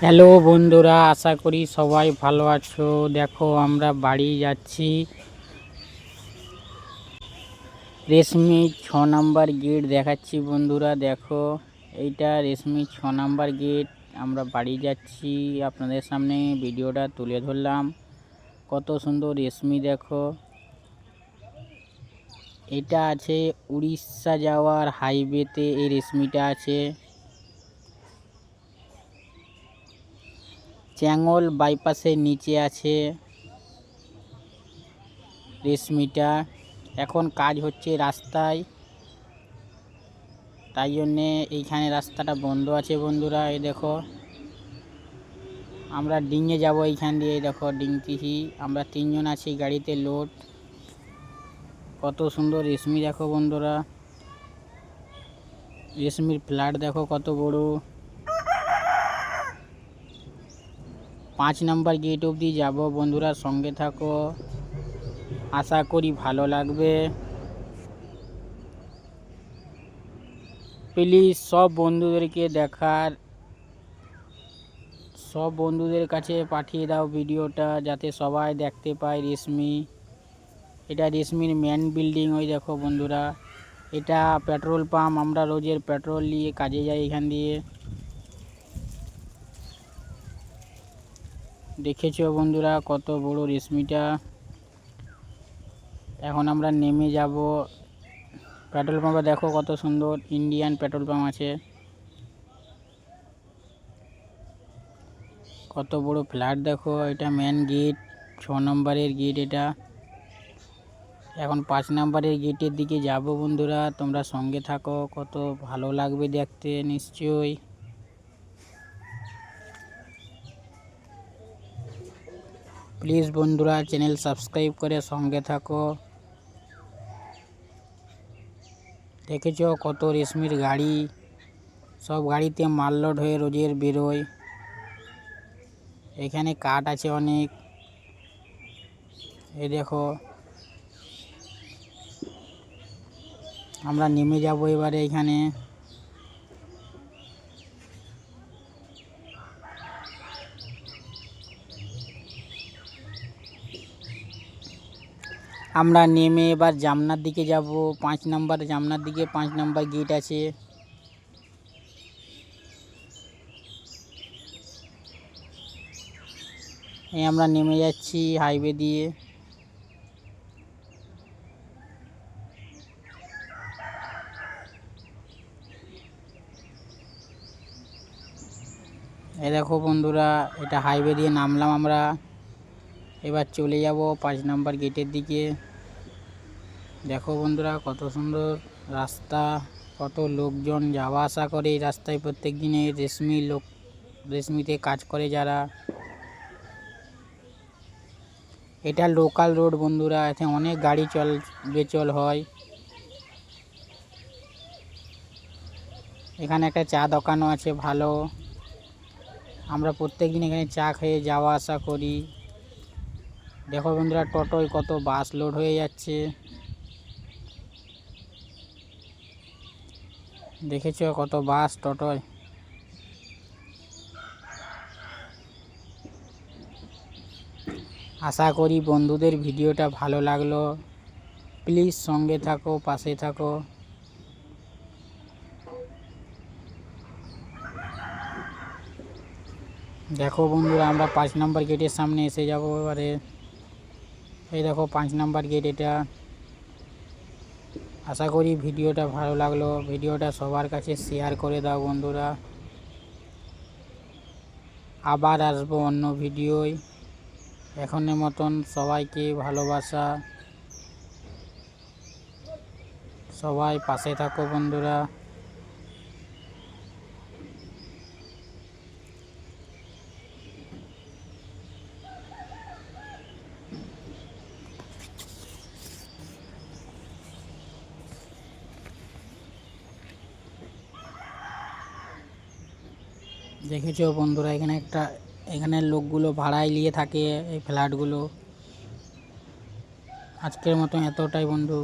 Hello বন্ধুরা, আশা করি সবাই ভালো আছো। দেখো আমরা বাড়ি যাচ্ছি। রেশমি 6 নাম্বার গেট দেখাচ্ছি বন্ধুরা। দেখো এইটা রেশমি 6 নাম্বার গেট। আমরা বাড়ি যাচ্ছি, আপনাদের সামনে ভিডিওটা তুলে ধরলাম। কত সুন্দর রেশমি দেখো। এটা আছে উড়িষ্যা যাওয়ার হাইওয়েতে, এই রেশমিটা আছে। চ্যাঙ্গল বাইপাসের নিচে আছে রেশমিটা। এখন কাজ হচ্ছে রাস্তায়, তাই জন্যে এইখানে রাস্তাটা বন্ধ আছে বন্ধুরা। এই দেখো আমরা ডিঙে যাব এইখান দিয়ে। দেখো ডিঙতেছি, আমরা 3জন আছি গাড়িতে লোড। কত সুন্দর রেশমি দেখো বন্ধুরা। রেশমির ফ্ল্যাট দেখো কত বড়। 5 নাম্বার গেট অবধি যাব বন্ধুরা, সঙ্গে থাকো, আশা করি ভালো লাগবে। প্লিজ সব বন্ধুদের কাছে পাঠিয়ে দাও ভিডিওটা, যাতে সবাই দেখতে পায় রেশমি। এটা রেশমির মেন বিল্ডিং। ওই দেখো বন্ধুরা, এটা পেট্রোল পাম্প। আমরা রোজের পেট্রোল নিয়ে কাজে যাই এখান দিয়ে। দেখেছো বন্ধুরা কত বড় রেশমিটা। এখন আমরা নেমে যাব। পেট্রোল পাম্পে দেখো কত সুন্দর ইন্ডিয়ান পেট্রোল পাম্প আছে। কত বড় ফ্ল্যাট দেখো। এটা মেন গেট, 6 নাম্বারের গেট এটা। এখন 5 নাম্বারের গেটের দিকে যাব বন্ধুরা, তোমরা সঙ্গে থাকো, কত ভালো লাগবে দেখতে নিশ্চয়ই। প্লিজ বন্ধুরা চ্যানেল সাবস্ক্রাইব করে সঙ্গে থাকো। দেখেছো কত রেশমির গাড়ি, সব গাড়িতে মাল লোড হয়ে রোজের বেরোয়। এখানে কাঠ আছে অনেক। এই দেখো আমরা নেমে যাব এবারে এখানে। আমরা নেমে এবার জামনার দিকে যাব। 5 নাম্বার জামনার দিকে 5 নাম্বার গেট আছে। এই আমরা নেমে যাচ্ছি হাইওয়ে দিয়ে। এই দেখো বন্ধুরা, এটা হাইওয়ে দিয়ে নামলাম আমরা। এবার চলে যাব 5 নাম্বার গেটের দিকে। দেখো বন্ধুরা কত সুন্দর রাস্তা, কত লোকজন যাওয়া আসা করে এই রাস্তায় প্রত্যেক দিনে। রেশমিতে কাজ করে যারা। এটা লোকাল রোড বন্ধুরা, এতে অনেক গাড়ি বেচল হয়। এখানে একটা চা দোকানও আছে ভালো। আমরা প্রত্যেক দিন এখানে চা খেয়ে যাওয়া আসা করি। দেখো বন্ধুরা টোটোয় কত বাস লোড হয়ে যাচ্ছে। দেখেছো কত বাস টোটোয়। আশা করি বন্ধুদের ভিডিওটা ভালো লাগলো। প্লিজ সঙ্গে থাকো, পাশে থাকো। দেখো বন্ধুরা আমরা 5 নাম্বার গেটের সামনে এসে যাব এবারে। এই দেখো 5 নাম্বার গেট এটা। আশা করি ভিডিওটা ভালো লাগলো। ভিডিওটা সবার কাছে শেয়ার করে দাও বন্ধুরা। আবার আসবো অন্য ভিডিওয়। এখনের মতন সবাইকে ভালোবাসা। সবাই পাশে থাকো বন্ধুরা। দেখেছো বন্ধুরা এখানে লোকগুলো ভাড়ায় নিয়ে থাকে এই ফ্ল্যাটগুলো। আজকের মতন এতটাই বন্ধু।